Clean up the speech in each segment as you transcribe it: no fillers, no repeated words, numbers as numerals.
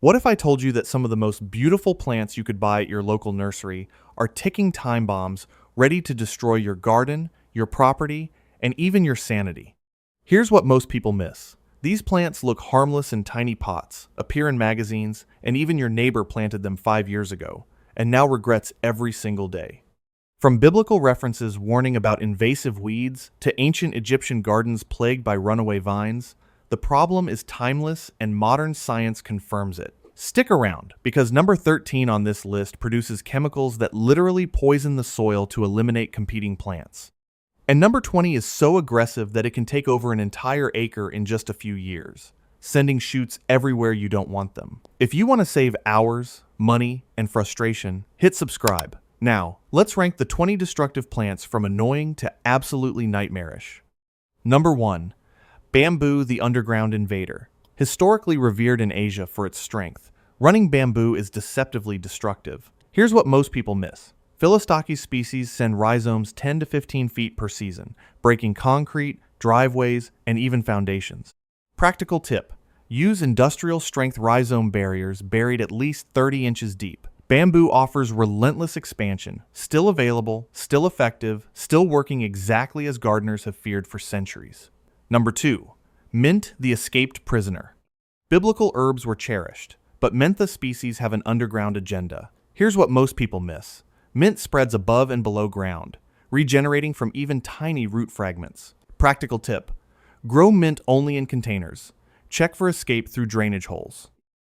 What if I told you that some of the most beautiful plants you could buy at your local nursery are ticking time bombs ready to destroy your garden, your property, and even your sanity? Here's what most people miss. These plants look harmless in tiny pots, appear in magazines, and even your neighbor planted them 5 years ago, and now regrets every single day. From biblical references warning about invasive weeds to ancient Egyptian gardens plagued by runaway vines, the problem is timeless and modern science confirms it. Stick around, because number 13 on this list produces chemicals that literally poison the soil to eliminate competing plants. And number 20 is so aggressive that it can take over an entire acre in just a few years, sending shoots everywhere you don't want them. If you want to save hours, money, and frustration, hit subscribe. Now, let's rank the 20 destructive plants from annoying to absolutely nightmarish. Number 1. Bamboo, the underground invader. Historically revered in Asia for its strength, running bamboo is deceptively destructive. Here's what most people miss. Philostochy species send rhizomes 10 to 15 feet per season, breaking concrete, driveways, and even foundations. Practical tip: use industrial-strength rhizome barriers buried at least 30 inches deep. Bamboo offers relentless expansion, still available, still effective, still working exactly as gardeners have feared for centuries. Number 2. Mint, the escaped prisoner. Biblical herbs were cherished, but mentha species have an underground agenda. Here's what most people miss. Mint spreads above and below ground, regenerating from even tiny root fragments. Practical tip: grow mint only in containers. Check for escape through drainage holes.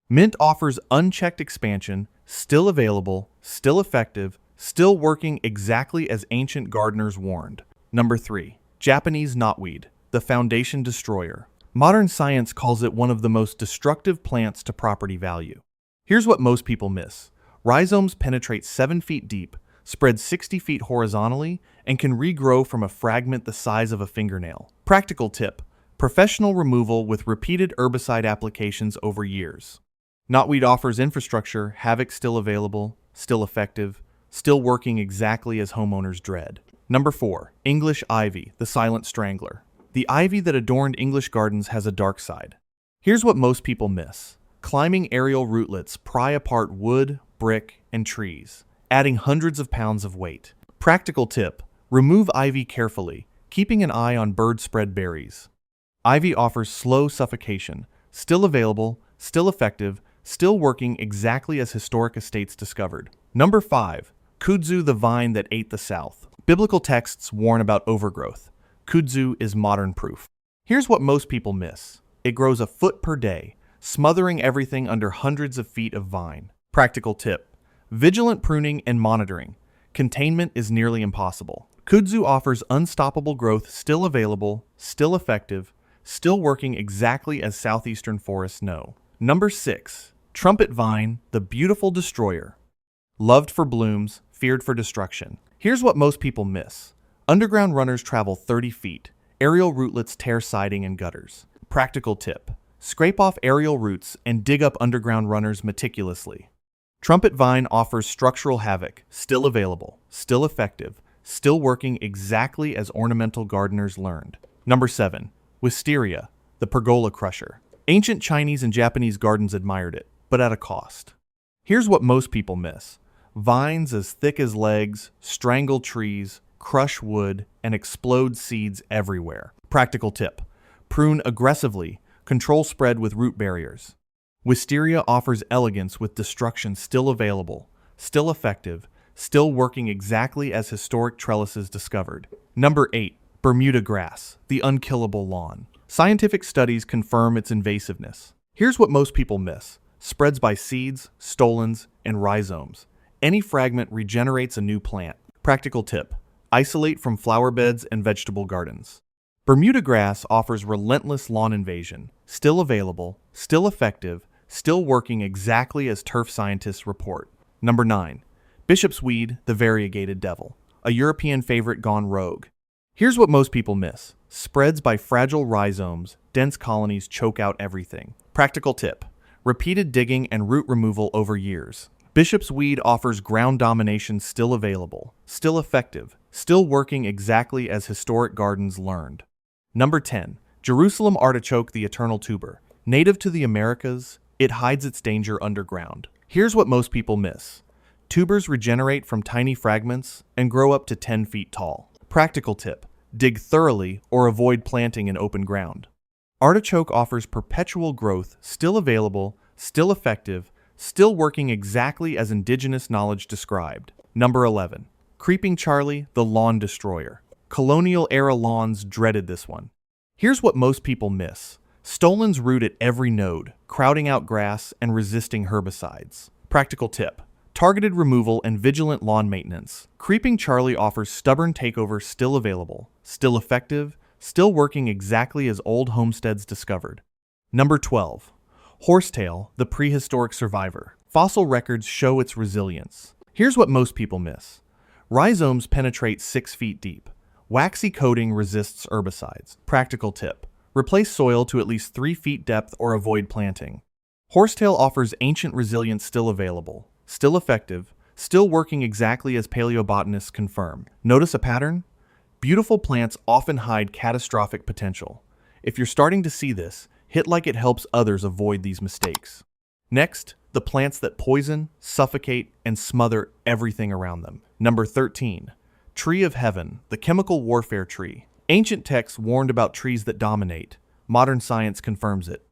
Mint offers unchecked expansion, still available, still effective, still working exactly as ancient gardeners warned. Number 3. Japanese knotweed, the foundation destroyer. Modern science calls it one of the most destructive plants to property value. Here's what most people miss. Rhizomes penetrate 7 feet deep, spread 60 feet horizontally, and can regrow from a fragment the size of a fingernail. Practical tip: professional removal with repeated herbicide applications over years. Knotweed offers infrastructure, havoc still available, still effective, still working exactly as homeowners dread. Number 4. English ivy, the silent strangler. The ivy that adorned English gardens has a dark side. Here's what most people miss. Climbing aerial rootlets pry apart wood, brick, and trees, adding hundreds of pounds of weight. Practical tip: remove ivy carefully, keeping an eye on bird spread berries. Ivy offers slow suffocation, still available, still effective, still working exactly as historic estates discovered. Number 5. Kudzu, the vine that ate the South. Biblical texts warn about overgrowth. Kudzu is modern proof. Here's what most people miss. It grows a foot per day, smothering everything under hundreds of feet of vine. Practical tip: vigilant pruning and monitoring. Containment is nearly impossible. Kudzu offers unstoppable growth, still available, still effective, still working exactly as southeastern forests know. Number 6. Trumpet vine, the beautiful destroyer. Loved for blooms, feared for destruction. Here's what most people miss. Underground runners travel 30 feet. Aerial rootlets tear siding and gutters. Practical tip: scrape off aerial roots and dig up underground runners meticulously. Trumpet vine offers structural havoc, still available, still effective, still working exactly as ornamental gardeners learned. Number 7. Wisteria, the pergola crusher. Ancient Chinese and Japanese gardens admired it, but at a cost. Here's what most people miss. Vines as thick as legs, strangle trees, crush wood, and explode seeds everywhere. Practical tip: prune aggressively, control spread with root barriers. Wisteria offers elegance with destruction still available, still effective, still working exactly as historic trellises discovered. Number 8. Bermuda grass, the unkillable lawn. Scientific studies confirm its invasiveness. Here's what most people miss. Spreads by seeds, stolons, and rhizomes. Any fragment regenerates a new plant. Practical tip: isolate from flower beds and vegetable gardens. Bermuda grass offers relentless lawn invasion, still available, still effective, still working exactly as turf scientists report. Number 9. Bishop's weed, the variegated devil. A European favorite gone rogue. Here's what most people miss. Spreads by fragile rhizomes, dense colonies choke out everything. Practical tip: repeated digging and root removal over years. Bishop's weed offers ground domination, still available, still effective, still working exactly as historic gardens learned. Number 10. Jerusalem artichoke, the eternal tuber. Native to the Americas, It hides its danger underground. Here's what most people miss. Tubers regenerate from tiny fragments and grow up to 10 feet tall. Practical tip: dig thoroughly or avoid planting in open ground. Artichoke offers perpetual growth, still available, still effective, still working exactly as indigenous knowledge described. Number 11. Creeping Charlie, the lawn destroyer. Colonial-era lawns dreaded this one. Here's what most people miss. Stolons root at every node, crowding out grass and resisting herbicides. Practical tip: targeted removal and vigilant lawn maintenance. Creeping Charlie offers stubborn takeover, still available, still effective, still working exactly as old homesteads discovered. Number 12. Horsetail, the prehistoric survivor. Fossil records show its resilience. Here's what most people miss. Rhizomes penetrate 6 feet deep. Waxy coating resists herbicides. Practical tip: replace soil to at least 3 feet depth or avoid planting. Horsetail offers ancient resilience, still available, still effective, still working exactly as paleobotanists confirm. Notice a pattern? Beautiful plants often hide catastrophic potential. If you're starting to see this, hit like. It helps others avoid these mistakes. Next, the plants that poison, suffocate, and smother everything around them. Number 13. Tree of Heaven, the chemical warfare tree. Ancient texts warned about trees that dominate. Modern science confirms it.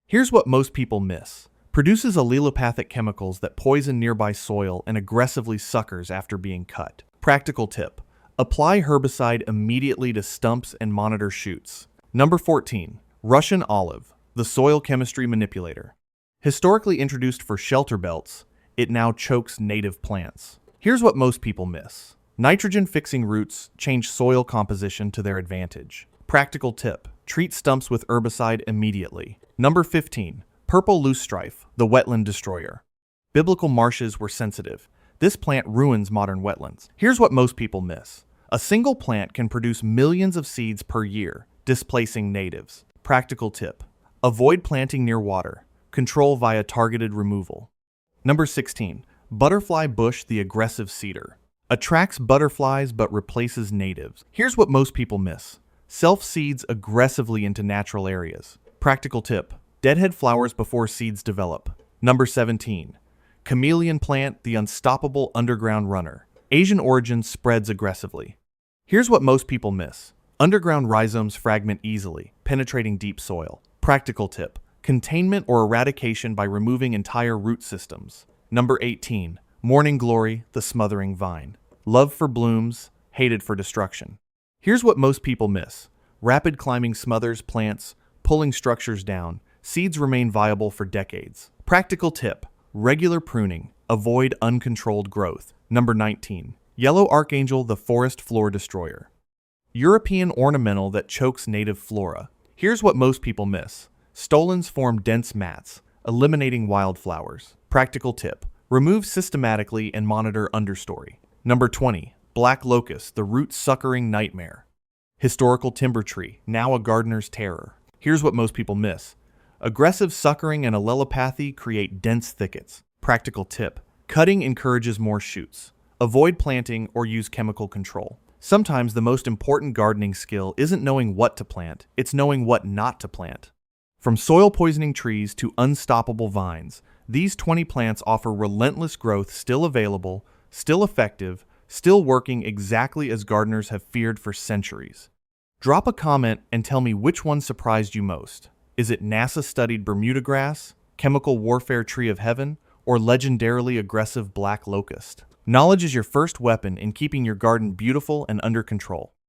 Here's what most people miss. Produces allelopathic chemicals that poison nearby soil and aggressively suckers after being cut. Practical tip: apply herbicide immediately to stumps and monitor shoots. Number 14. Russian olive, the soil chemistry manipulator. Historically introduced for shelter belts, it now chokes native plants. Here's what most people miss. Nitrogen-fixing roots change soil composition to their advantage. Practical tip: treat stumps with herbicide immediately. Number 15. Purple loosestrife, the wetland destroyer. Biblical marshes were sensitive. This plant ruins modern wetlands. Here's what most people miss. A single plant can produce millions of seeds per year, displacing natives. Practical tip: avoid planting near water. Control via targeted removal. Number 16. Butterfly bush, the aggressive cedar. Attracts butterflies but replaces natives. Here's what most people miss. Self-seeds aggressively into natural areas. Practical tip: deadhead flowers before seeds develop. Number 17. Chameleon plant, the unstoppable underground runner. Asian origin, spreads aggressively. Here's what most people miss. Underground rhizomes fragment easily, penetrating deep soil. Practical tip: containment or eradication by removing entire root systems. Number 18. Morning glory, the smothering vine. Love for blooms, hated for destruction. Here's what most people miss. Rapid climbing smothers plants, pulling structures down. Seeds remain viable for decades. Practical tip: regular pruning, avoid uncontrolled growth. Number 19. Yellow archangel, the forest floor destroyer. European ornamental that chokes native flora. Here's what most people miss. Stolons form dense mats, eliminating wildflowers. Practical tip: remove systematically and monitor understory. Number 20. Black locust, the root-suckering nightmare. Historical timber tree, now a gardener's terror. Here's what most people miss. Aggressive suckering and allelopathy create dense thickets. Practical tip: cutting encourages more shoots. Avoid planting or use chemical control. Sometimes the most important gardening skill isn't knowing what to plant, it's knowing what not to plant. From soil-poisoning trees to unstoppable vines, these 20 plants offer relentless growth, still available, still effective, still working exactly as gardeners have feared for centuries. Drop a comment and tell me which one surprised you most. Is it NASA-studied Bermuda grass, chemical warfare tree of heaven, or legendarily aggressive black locust? Knowledge is your first weapon in keeping your garden beautiful and under control.